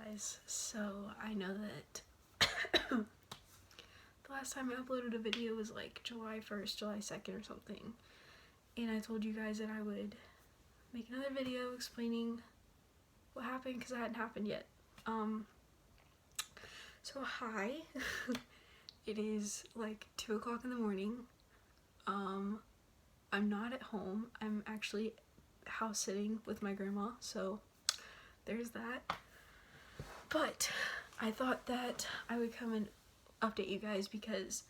guys. So I know that the last time I uploaded a video was like July 1st, July 2nd or something. And I told you guys that I would make another video explaining what happened because it hadn't happened yet. So hi. It is like 2 o'clock in the morning. I'm not at home. I'm actually house sitting with my grandma, so there's that. But I thought that I would come and update you guys because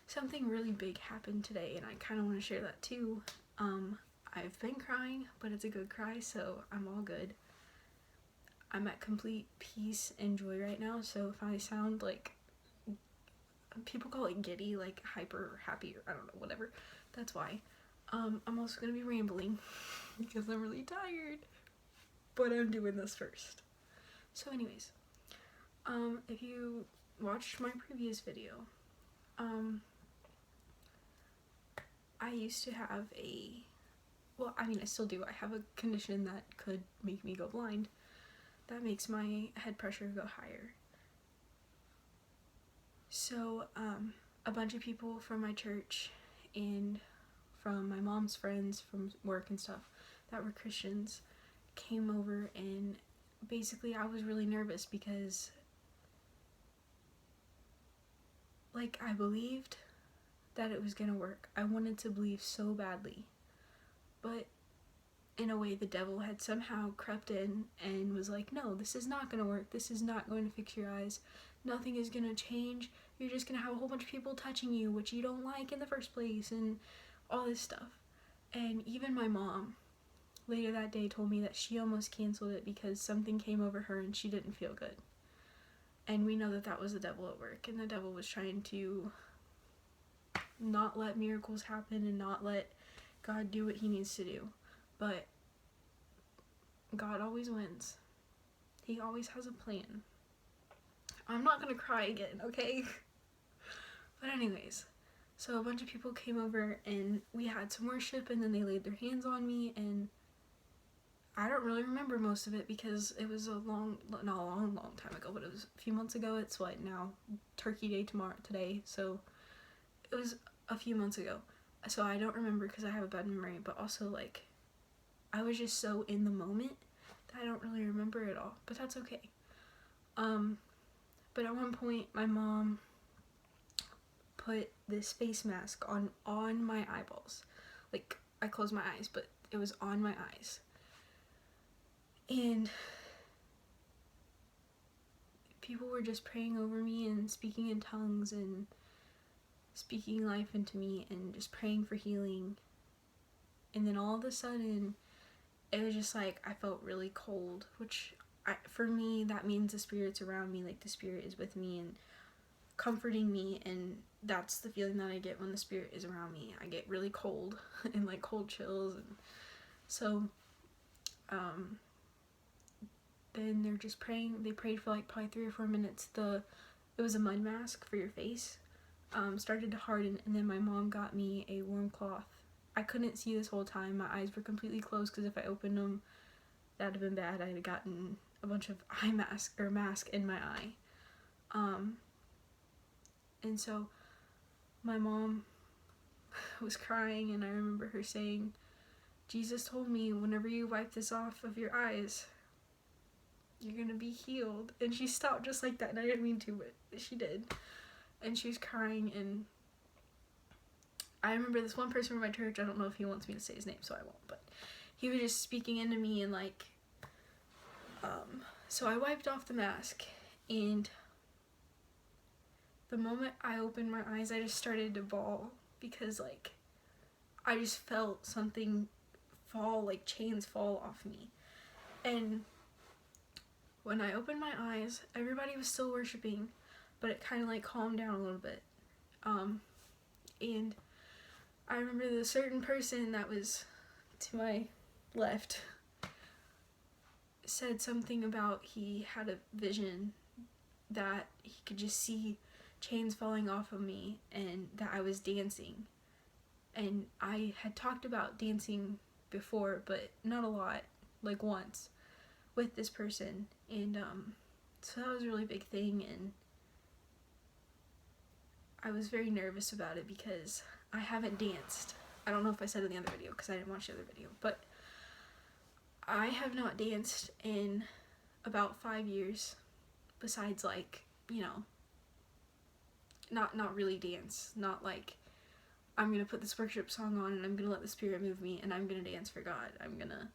something really big happened today and I kind of want to share that too. I've been crying, but it's a good cry, so I'm all good. I'm at complete peace and joy right now, so if I sound like, people call it giddy, like hyper happy, or I don't know, whatever, that's why. I'm also going to be rambling because I'm really tired, but I'm doing this first. So anyways, if you watched my previous video, I used to have I still do. I have a condition that could make me go blind. That makes my head pressure go higher. So, a bunch of people from my church and from my mom's friends from work and stuff that were Christians came over, and basically I was really nervous because I believed that it was gonna work. I wanted to believe so badly, but in a way the devil had somehow crept in and was like, no, this is not gonna work, this is not going to fix your eyes, nothing is gonna change, you're just gonna have a whole bunch of people touching you, which you don't like in the first place, and all this stuff. And even my mom later that day told me that she almost canceled it because something came over her and she didn't feel good. And we know that that was the devil at work, and the devil was trying to not let miracles happen and not let God do what he needs to do. But God always wins. He always has a plan. I'm not gonna cry again, okay? But anyways, so a bunch of people came over and we had some worship, and then they laid their hands on me, and I don't really remember most of it because it was not a long time ago, but it was a few months ago. It's what now? Turkey Day today, so it was a few months ago. So I don't remember because I have a bad memory, but also I was just so in the moment that I don't really remember it all, but that's okay. But at one point my mom put this face mask on my eyeballs. I closed my eyes, but it was on my eyes. And people were just praying over me and speaking in tongues and speaking life into me and just praying for healing. And then all of a sudden, it was just I felt really cold, which for me, that means the Spirit's around me, the Spirit is with me and comforting me, and that's the feeling that I get when the Spirit is around me. I get really cold and cold chills, and so then they're just praying. They prayed for probably 3 or 4 minutes. It was a mud mask for your face. Started to harden, and then my mom got me a warm cloth. I couldn't see this whole time. My eyes were completely closed because if I opened them, that'd have been bad. I had gotten a bunch of mask in my eye. And so my mom was crying, and I remember her saying, Jesus told me whenever you wipe this off of your eyes, you're gonna be healed. And she stopped just like that, and I didn't mean to, but she did. And she was crying, and I remember this one person from my church, I don't know if he wants me to say his name, so I won't, but he was just speaking into me, and so I wiped off the mask, and the moment I opened my eyes, I just started to bawl because I just felt something fall, chains fall off me. And when I opened my eyes, everybody was still worshiping, but it kind of calmed down a little bit. And I remember the certain person that was to my left said something about he had a vision that he could just see chains falling off of me and that I was dancing. And I had talked about dancing before, but not a lot, once with this person. And So that was a really big thing, and I was very nervous about it because I haven't danced. I don't know if I said in the other video because I didn't watch the other video, but I have not danced in about 5 years, besides like, you know, not really dance, not like I'm gonna put this worship song on and I'm gonna let the Spirit move me and I'm gonna dance for God. I'm gonna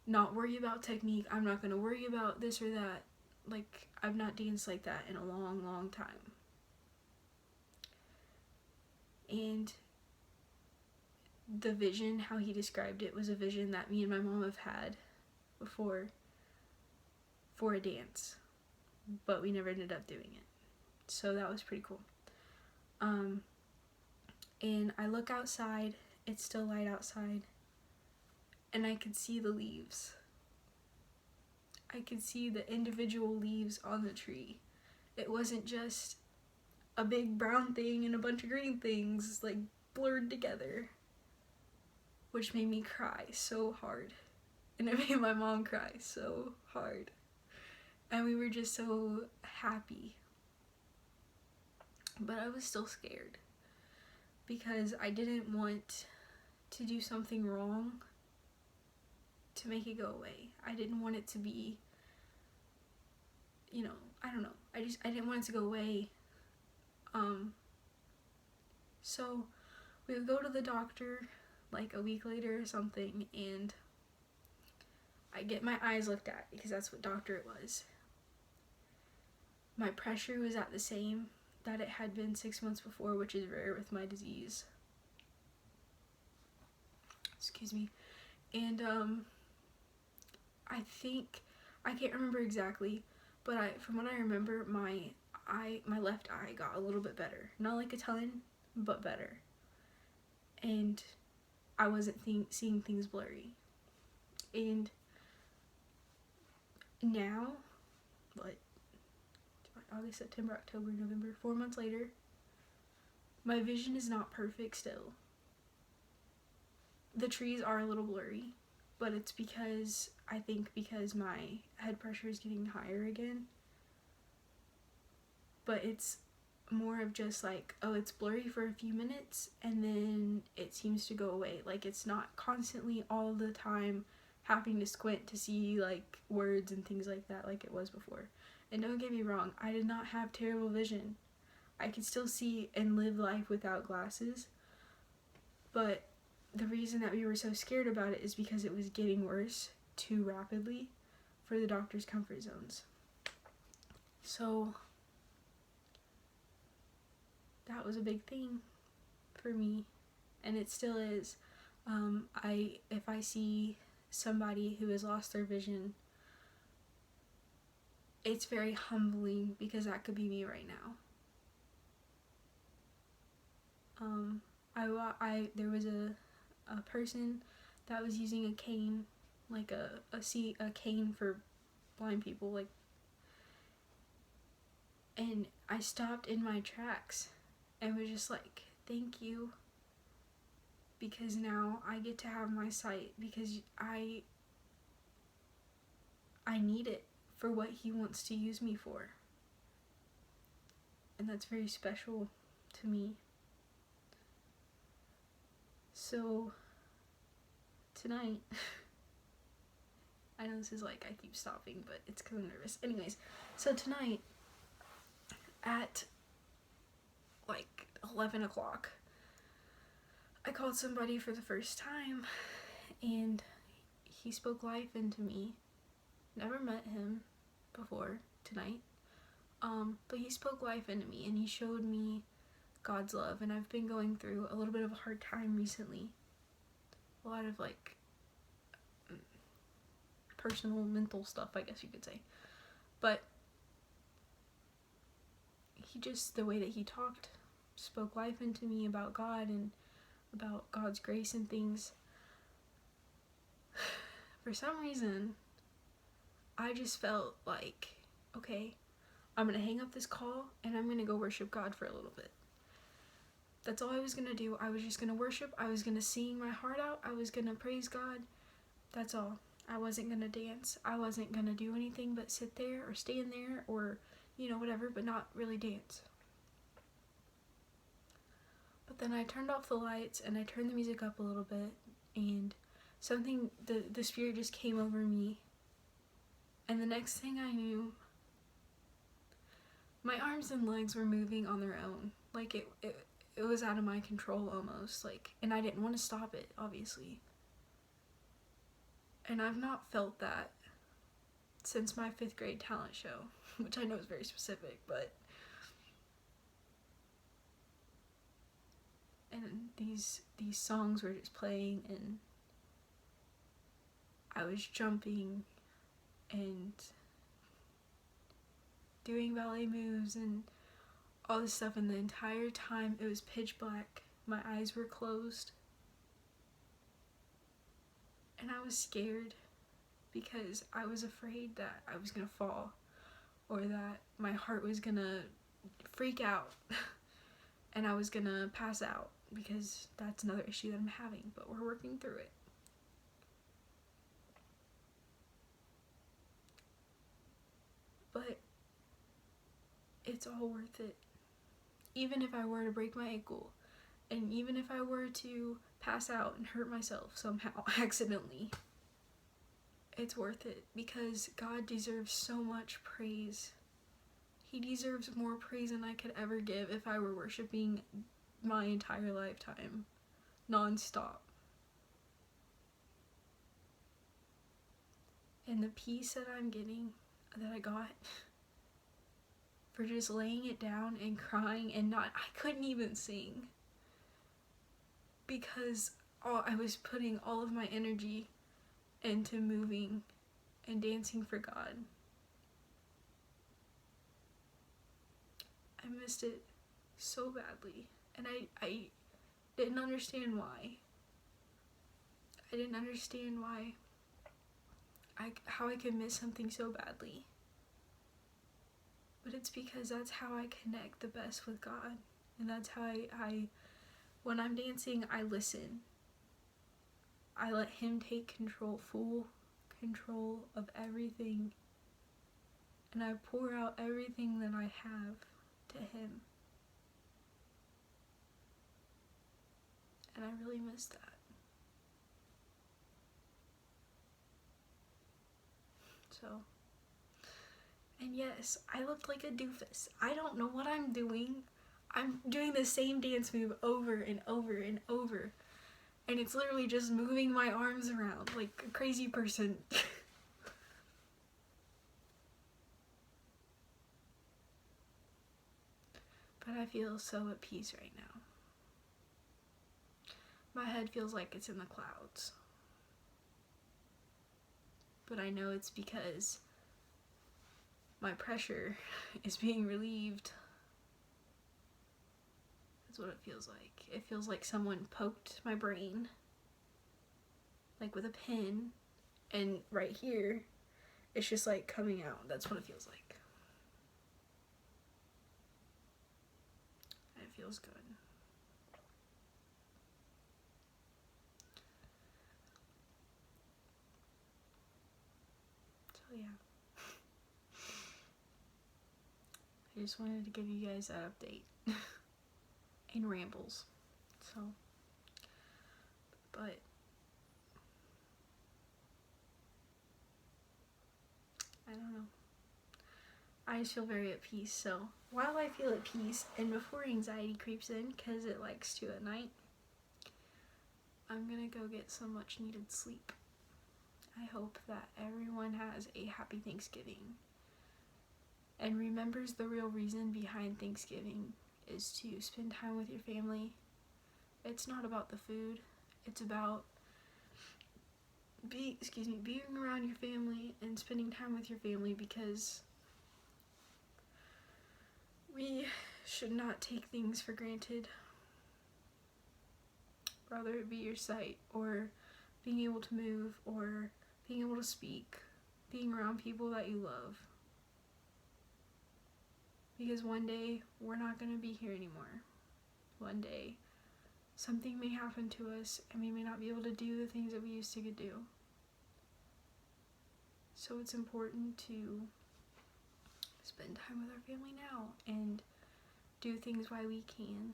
not worry about technique. I'm not gonna worry about this or that. Like, I've not danced like that in a long time. And the vision, how he described it, was a vision that me and my mom have had before for a dance, but we never ended up doing it. So that was pretty cool. And I look outside, it's still light outside, and I could see the leaves. I could see the individual leaves on the tree. It wasn't just a big brown thing and a bunch of green things like blurred together, which made me cry so hard. And it made my mom cry so hard. And we were just so happy. But I was still scared because I didn't want to do something wrong to make it go away. I didn't want it to be, you know, I don't know. I didn't want it to go away. So we would go to the doctor like a week later or something, and I get my eyes looked at because that's what doctor it was. My pressure was at the same that it had been 6 months before, which is rare with my disease. Excuse me. And I think, I can't remember exactly, but from what I remember, my left eye got a little bit better. Not like a ton, but better. And I wasn't seeing things blurry. And now, what, August, September, October, November, 4 months later, my vision is not perfect still. The trees are a little blurry, but it's because, I think because my head pressure is getting higher again. But it's more of just like, oh, it's blurry for a few minutes and then it seems to go away. Like, it's not constantly all the time having to squint to see like words and things like that like it was before. And don't get me wrong, I did not have terrible vision. I could still see and live life without glasses. But the reason that we were so scared about it is because it was getting worse too rapidly for the doctor's comfort zones. So that was a big thing for me, and it still is. If I see somebody who has lost their vision, it's very humbling because that could be me right now. There was a person that was using a cane, like a cane for blind people, like, and I stopped in my tracks and was just like, thank you, because now I get to have my sight, because I need it for what he wants to use me for. And that's very special to me. So tonight, I know this is like, I keep stopping, but it's because I'm nervous. Anyways, so tonight at like 11 o'clock, I called somebody for the first time, and he spoke life into me. Never met him before tonight, but he spoke life into me, and he showed me God's love. And I've been going through a little bit of a hard time recently, a lot of like personal mental stuff, I guess you could say. But he just, the way that he talked, spoke life into me about God and about God's grace and things. For some reason, I just felt like, okay, I'm gonna hang up this call and I'm gonna go worship God for a little bit. That's all I was gonna do. I was just gonna worship. I was gonna sing my heart out. I was gonna praise God. That's all. I wasn't gonna dance. I wasn't gonna do anything but sit there or stand there or, whatever, but not really dance. But then I turned off the lights and I turned the music up a little bit, and the spirit just came over me. And the next thing I knew, my arms and legs were moving on their own. Like it was out of my control almost. And I didn't want to stop it, obviously. And I've not felt that since my 5th grade talent show, which I know is very specific, but. And these songs were just playing, and I was jumping and doing ballet moves and all this stuff, and the entire time it was pitch black. My eyes were closed. And I was scared because I was afraid that I was gonna fall or that my heart was gonna freak out and I was gonna pass out, because that's another issue that I'm having, but we're working through it. But it's all worth it. Even if I were to break my ankle, and even if I were to pass out and hurt myself somehow accidentally, it's worth it, because God deserves so much praise. He deserves more praise than I could ever give if I were worshiping my entire lifetime, non-stop. And the peace that I'm getting, that I got for just laying it down and crying and I couldn't even sing, because I was putting all of my energy into moving and dancing for God. I missed it so badly, and I didn't understand why. I didn't understand how I could miss something so badly. But it's because that's how I connect the best with God, and that's how I when I'm dancing, I listen. I let Him take full control of everything, and I pour out everything that I have to Him. And I really miss that. So, and yes, I looked like a doofus. I don't know what I'm doing. I'm doing the same dance move over and over and over. And it's literally just moving my arms around like a crazy person. But I feel so at peace right now. My head feels like it's in the clouds. But I know it's because my pressure is being relieved. That's what it feels like. It feels like someone poked my brain, like with a pin, and right here, it's just like coming out. That's what it feels like. It feels good. So yeah. I just wanted to give you guys that update. And rambles. So, but I don't know. I just feel very at peace. So while I feel at peace, and before anxiety creeps in, because it likes to at night, I'm gonna go get some much needed sleep. I hope that everyone has a happy Thanksgiving and remembers the real reason behind Thanksgiving is to spend time with your family. It's not about the food. It's about being around your family and spending time with your family, because we should not take things for granted. Whether it be your sight, or being able to move, or being able to speak, being around people that you love. Because one day, we're not going to be here anymore. One day, something may happen to us, and we may not be able to do the things that we used to do. So it's important to spend time with our family now and do things while we can,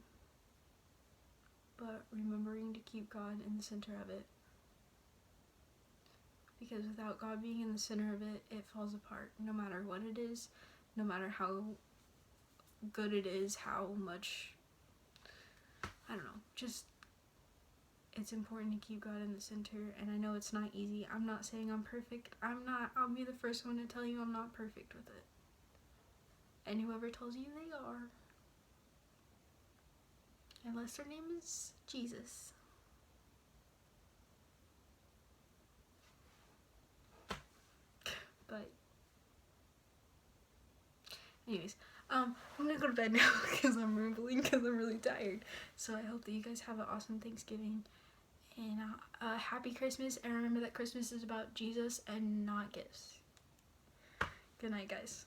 but remembering to keep God in the center of it. Because without God being in the center of it, it falls apart. No matter what it is, no matter how good it is, how much, I don't know, just, it's important to keep God in the center. And I know it's not easy. I'm not saying I'm perfect. I'll be the first one to tell you I'm not perfect with it. And whoever tells you they are, unless their name is Jesus. But anyways, I'm gonna go to bed now because I'm rambling because I'm really tired. So I hope that you guys have an awesome Thanksgiving and happy Christmas, and remember that Christmas is about Jesus and not gifts. Good night, guys.